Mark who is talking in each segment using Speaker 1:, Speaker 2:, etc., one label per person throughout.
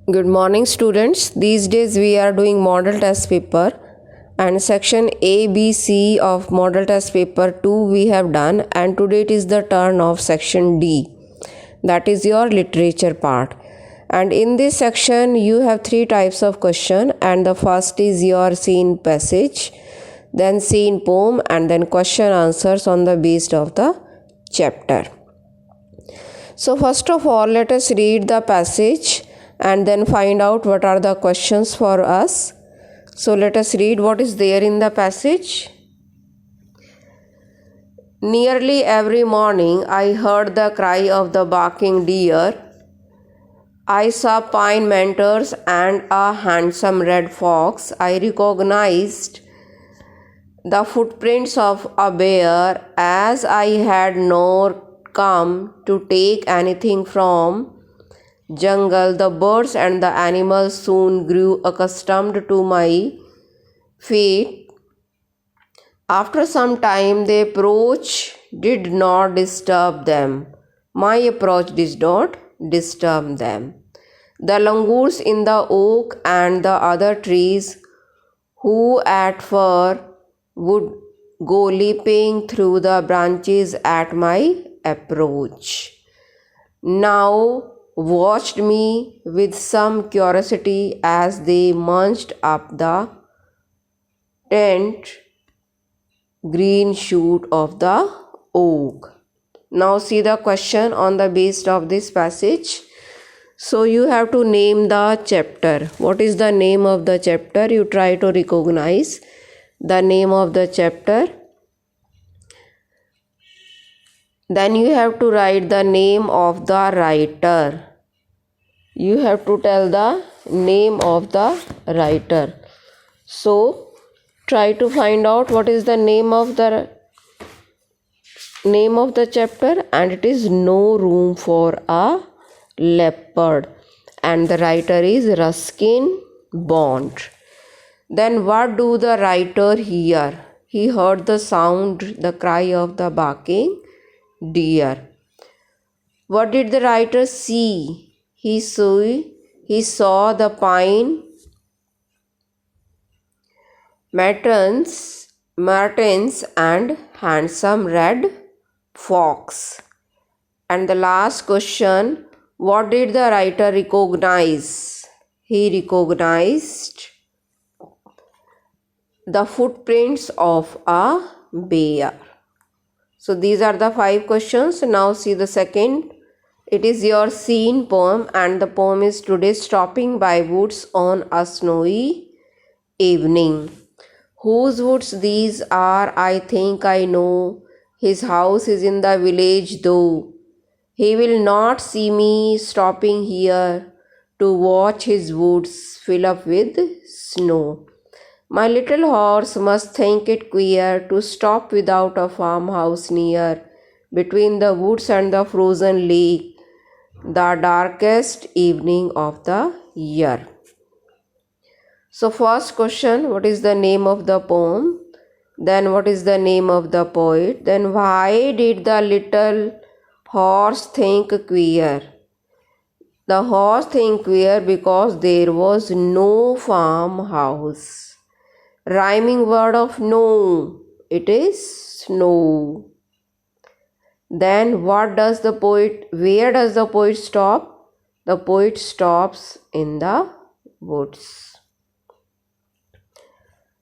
Speaker 1: Good morning, students. These days we are doing model test paper, and section A, B, C of model test paper 2 we have done, and today it is the turn of section D, that is your literature part. And in this section you have three types of question, and the first is your scene passage, then scene poem, and then question answers on the basis of the chapter. So first of all, let us read the passage and then find out what are the questions for us. So let us read what is there in the passage. Nearly every morning I heard the cry of the barking deer. I saw pine mentors and a handsome red fox. I recognized the footprints of a bear, as I had not come to take anything from jungle. The birds and the animals soon grew accustomed to my feet. After some time, the approach did not disturb them. My approach did not disturb them. The langurs in the oak and the other trees, who at first would go leaping through the branches at my approach, now watched me with some curiosity as they munched up the tent green shoot of the oak. Now see the question on the basis of this passage. So you have to name the chapter. What is the name of the chapter? You try to recognize the name of the chapter. Then you have to write the name of the writer. You have to tell the name of the writer. So try to find out what is the name of the chapter, and it is No Room for a Leopard, and the writer is Ruskin Bond. Then what do the writer hear? He heard the sound, the cry of the barking deer. What did the writer see? He saw the pine martens and handsome red fox. And the last question, what did the writer recognize? He recognized the footprints of a bear. So these are the 5 questions. Now see the second. It is your scene poem, and the poem is Today Stopping by Woods on a Snowy Evening. Whose woods these are, I think I know. His house is in the village, though he will not see me stopping here to watch his woods fill up with snow. My little horse must think it queer to stop without a farmhouse near, between the woods and the frozen lake, the darkest evening of the year. So first question, what is the name of the poem? Then what is the name of the poet? Then why did the little horse think queer? The horse think queer because there was no farmhouse. Rhyming word of no, it is snow. Then what does the poet, where does the poet stop? The poet stops in the woods.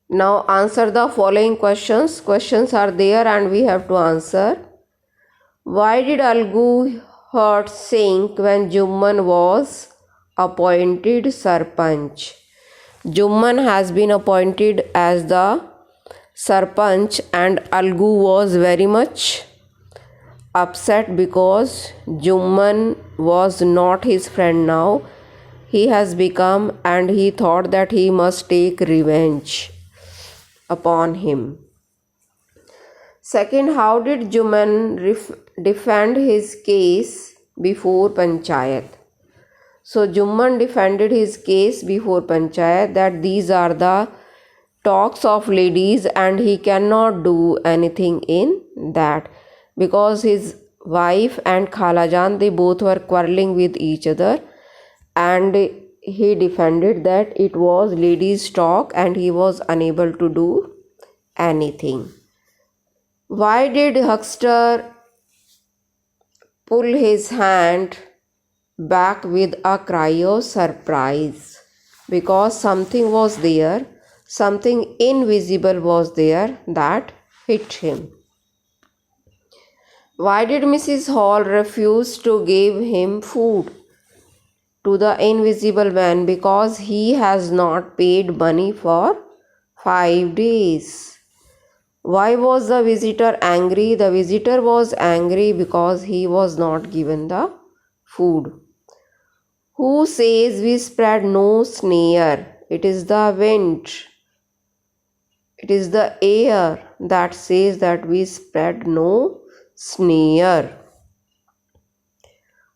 Speaker 1: Now answer the following questions. Questions are there and we have to answer. Why did Algu heart sink when Jumman was appointed Sarpanch? Jumman has been appointed as the Sarpanch, and Algu was very much upset because Jumman was not his friend now. He has become, and he thought that he must take revenge upon him. Second, how did Jumman defend his case before Panchayat? So Jumman defended his case before Panchayat that these are the talks of ladies and he cannot do anything in that, because his wife and Khalajan, they both were quarreling with each other, and he defended that it was lady's talk and he was unable to do anything. Why did Huckster pull his hand back with a cry of surprise? Because something was there, something invisible was there that hit him. Why did Mrs. Hall refuse to give him food? To the invisible man, because he has not paid money for 5 days. Why was the visitor angry? The visitor was angry because he was not given the food. Who says we spread no snare? It is the wind. It is the air that says that we spread no snare.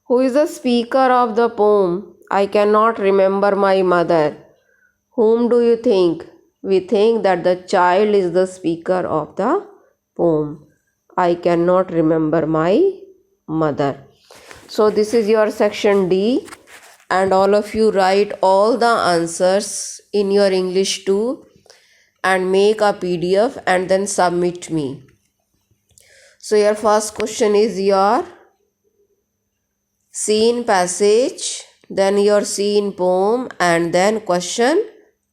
Speaker 1: Who is the speaker of the poem? I cannot remember my mother. Whom do you think? We think that the child is the speaker of the poem. I cannot remember my mother. So this is your section D, and all of you write all the answers in your English 2 and make a PDF and then submit me. So your first question is your scene passage, then your scene poem, and then question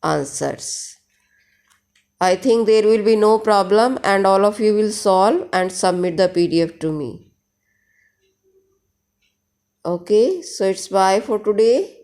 Speaker 1: answers. I think there will be no problem and all of you will solve and submit the PDF to me. Okay, so it's bye for today.